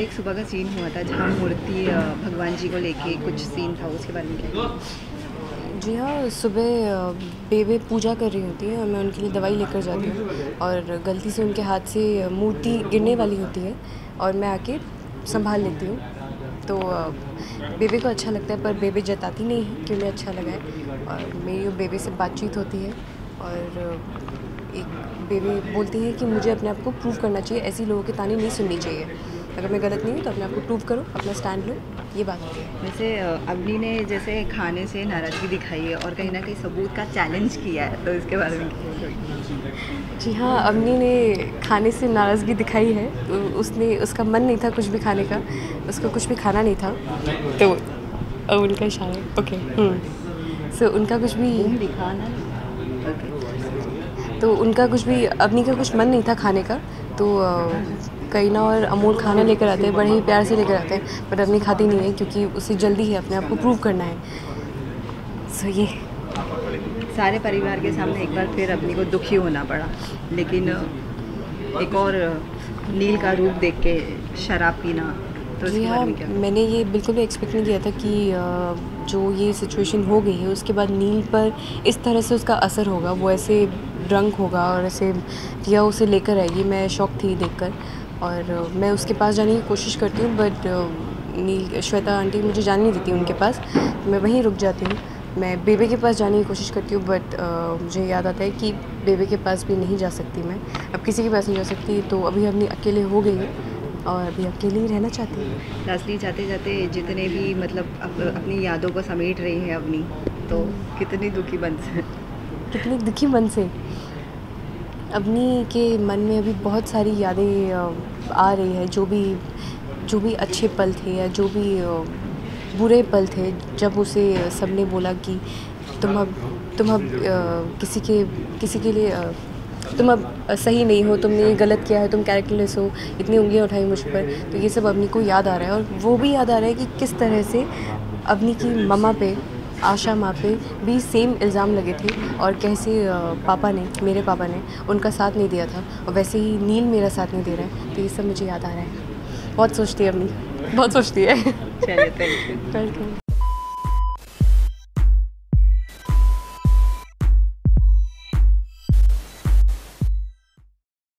एक सुबह का सीन हुआ था जहाँ मूर्ति भगवान जी को लेके कुछ सीन था, उसके बारे में क्या? जी हाँ, सुबह बेबे पूजा कर रही होती है और मैं उनके लिए दवाई लेकर जाती हूँ और गलती से उनके हाथ से मूर्ति गिरने वाली होती है और मैं आके संभाल लेती हूँ। तो बेबे को अच्छा लगता है पर बेबे जताती नहीं है कि उन्हें अच्छा लगा है और मेरी और बेबे से बातचीत होती है और एक बेबे बोलती है कि मुझे अपने आप को प्रूव करना चाहिए, ऐसी लोगों की ताने नहीं सुननी चाहिए। अगर मैं गलत नहीं हूँ तो अपने आप को प्रूव करो, अपना स्टैंड लो, ये बात होती है। वैसे अवनी ने जैसे खाने से नाराज़गी दिखाई है और कहीं ना कहीं सबूत का चैलेंज किया है, तो इसके बारे में क्या? जी हाँ, अवनी ने खाने से नाराज़गी दिखाई है। तो उसने उसका मन नहीं था कुछ भी खाने का, उसको कुछ भी खाना नहीं था। तो उनका इशारा है, ओके। सो उनका कुछ भी बूम दिखाना। तो उनका कुछ भी अवनी का कुछ मन नहीं था खाने का। तो करीना और अमोल खाना लेकर आते हैं, बड़े ही प्यार से लेकर आते हैं, बट अवनी खाती नहीं है क्योंकि उसे जल्दी है अपने आप को प्रूव करना है। सो ये सारे परिवार के सामने एक बार फिर अपनी को दुखी होना पड़ा, लेकिन एक और नील का रूप देख के शराब पीना, तो जी इसके हाँ, बारे में क्या? मैंने ये बिल्कुल भी एक्सपेक्ट नहीं किया था कि जो ये सिचुएशन हो गई है उसके बाद नील पर इस तरह से उसका असर होगा, वो ऐसे ड्रंक होगा और ऐसे रिया उसे लेकर आएगी। मैं शॉक थी देखकर और मैं उसके पास जाने की कोशिश करती हूँ बट नील श्वेता आंटी मुझे जाने नहीं देती उनके पास। मैं वहीं रुक जाती हूँ। मैं बेबे के पास जाने की कोशिश करती हूँ बट मुझे याद आता है कि बेबे के पास भी नहीं जा सकती मैं, अब किसी के पास नहीं जा सकती। तो अभी अपनी अकेले हो गई है और अभी अकेले ही रहना चाहती हूँ। लास्टली जाते जाते जितने भी मतलब अपनी यादों को समेट रही है अपनी, तो कितनी दुखी मन से, कितने दुखी मन से अवनी के मन में अभी बहुत सारी यादें आ रही है, जो भी अच्छे पल थे या जो भी बुरे पल थे, जब उसे सबने बोला कि तुम अब किसी के लिए तुम अब सही नहीं हो, तुमने ये गलत किया है, तुम कैरेक्टरलेस हो, इतनी उंगलियां उठाई मुझ पर। तो ये सब अवनी को याद आ रहा है और वो भी याद आ रहा है कि किस तरह से अवनी की मम्मा पे, आशा माँ पे भी सेम इल्ज़ाम लगे थे और कैसे मेरे पापा ने उनका साथ नहीं दिया था और वैसे ही नील मेरा साथ नहीं दे रहा है। तो ये सब मुझे याद आ रहा है। बहुत सोचती है अवनी, बहुत सोचती है। चलिए, थैंक यू। वेलकम।